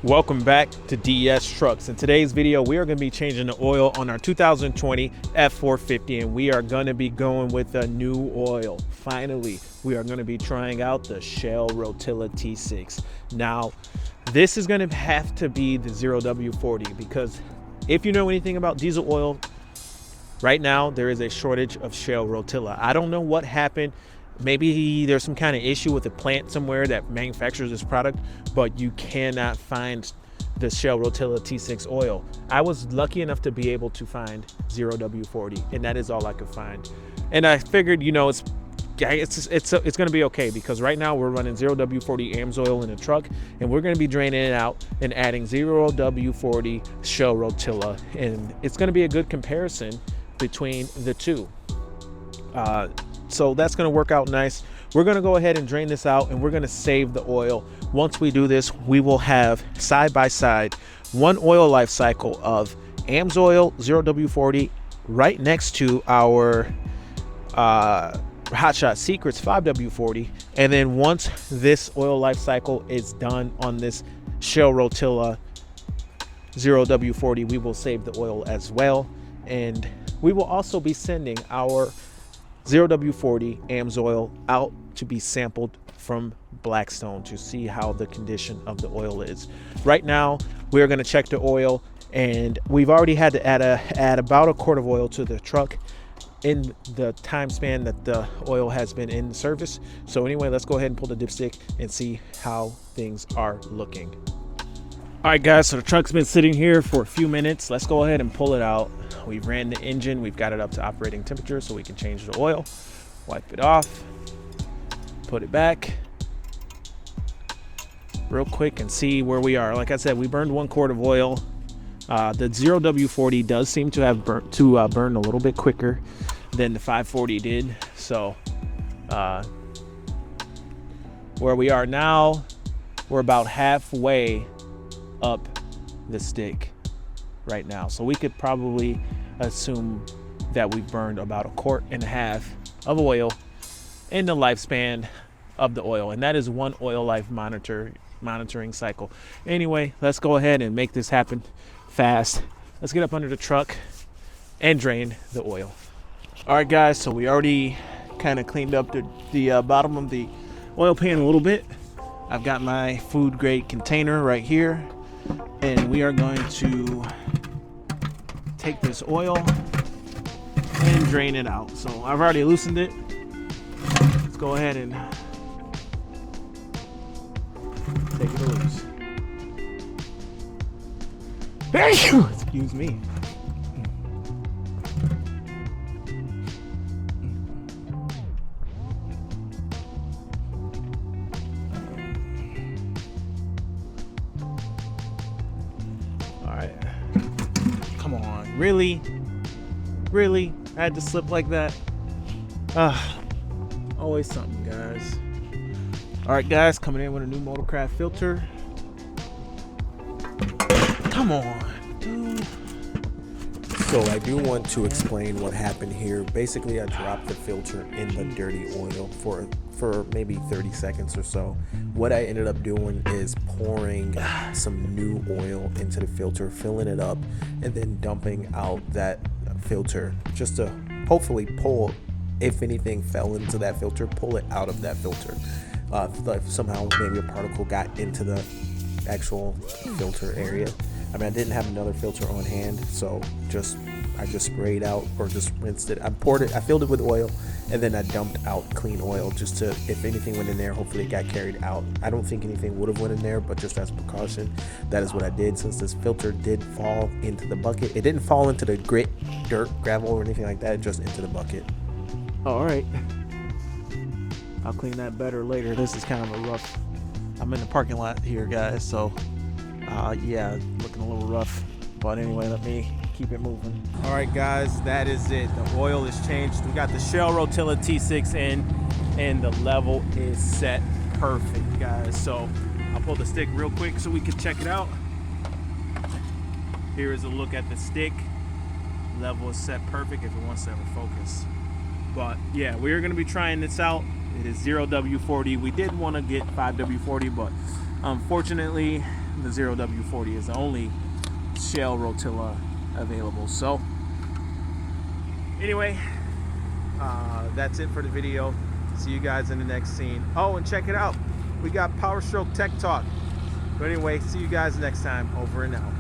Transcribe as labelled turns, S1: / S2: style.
S1: Welcome back to DS Trucks. In today's video, we are going to be changing the oil on our 2020 F450, and we are going to be going with a new oil. Finally, we are going to be trying out the Shell Rotella T6. Now, this is going to have to be the 0W40 because if you know anything about diesel oil, right now there is a shortage of Shell Rotella. I don't know what happened. Maybe there's some kind of issue with a plant somewhere that manufactures this product, but you cannot find the Shell Rotella T6 oil. I was lucky enough to be able to find 0W40, and that is all I could find. And I figured, you know, it's going to be okay because right now we're running 0W40 AMS oil in the truck, and we're going to be draining it out and adding 0W40 Shell Rotella, and it's going to be a good comparison between the two. So that's going to work out nice. We're going to go ahead and drain this out, and we're going to save the oil. Once we do this, we will have side by side one oil life cycle of AMS oil 0W40 right next to our Hot Shot Secrets 5W40. And then once this oil life cycle is done on this Shell Rotella 0W40, we will save the oil as well. And we will also be sending our 0W40 AMS oil out to be sampled from Blackstone to see how the condition of the oil is. Right now, we're going to check the oil, and we've already had to add about a quart of oil to the truck in the time span that the oil has been in service. So anyway, let's go ahead and pull the dipstick and see how things are looking. All right, guys, so the truck's been sitting here for a few minutes. Let's go ahead and pull it out. We've ran the engine. We've got it up to operating temperature so we can change the oil. Wipe it off. Put it back real quick and see where we are. Like I said, we burned 1 quart of oil. The 0W40 does seem to have burn a little bit quicker than the 540 did. So where we are now, we're about halfway up the stick right now, so we could probably assume that we've burned about 1.5 quarts of oil in the lifespan of the oil, and that is one oil life monitoring cycle. Anyway, let's go ahead and make this happen fast. Let's get up under the truck and drain the oil. All right, guys, so we already kind of cleaned up the bottom of the oil pan a little bit. I've got my food grade container right here, and we are going to take this oil and drain it out. So I've already loosened it. Let's go ahead and take it loose. Excuse me. Come on, really? I had to slip like that? Always something, guys. All right, guys, coming in with a new Motorcraft filter. Come on, dude.
S2: So I do want to explain what happened here. Basically, I dropped the filter in the dirty oil for maybe 30 seconds or so. What I ended up doing is pouring some new oil into the filter, filling it up, and then dumping out that filter just to hopefully pull, if anything fell into that filter, pull it out of that filter. Like somehow maybe a particle got into the actual filter area. I mean, I didn't have another filter on hand, so I just sprayed out or just rinsed it. I filled it with oil, and then I dumped out clean oil just to, if anything went in there, hopefully it got carried out. I don't think anything would have went in there, but just as precaution, that is what I did. Since this filter did fall into the bucket, it didn't fall into the grit, dirt, gravel, or anything like that, just into the bucket.
S1: All right. I'll clean that better later. This is kind of a rough. I'm in the parking lot here, guys, so yeah, looking a little rough. But anyway, let me keep it moving. All right, guys, that is it. The oil is changed. We got the Shell Rotella T6 in, and the level is set perfect, guys. So I'll pull the stick real quick so we can check it out. Here is a look at the stick. Level is set perfect if it wants to ever focus. But yeah, we're going to be trying this out. It is 0W40. We did want to get 5W40, but unfortunately the 0W40 is the only shell rotella available. So anyway, that's it for the video. See you guys in the next scene. Oh, and check it out, we got PowerStroke Tech Talk. But anyway, see you guys next time. Over and out.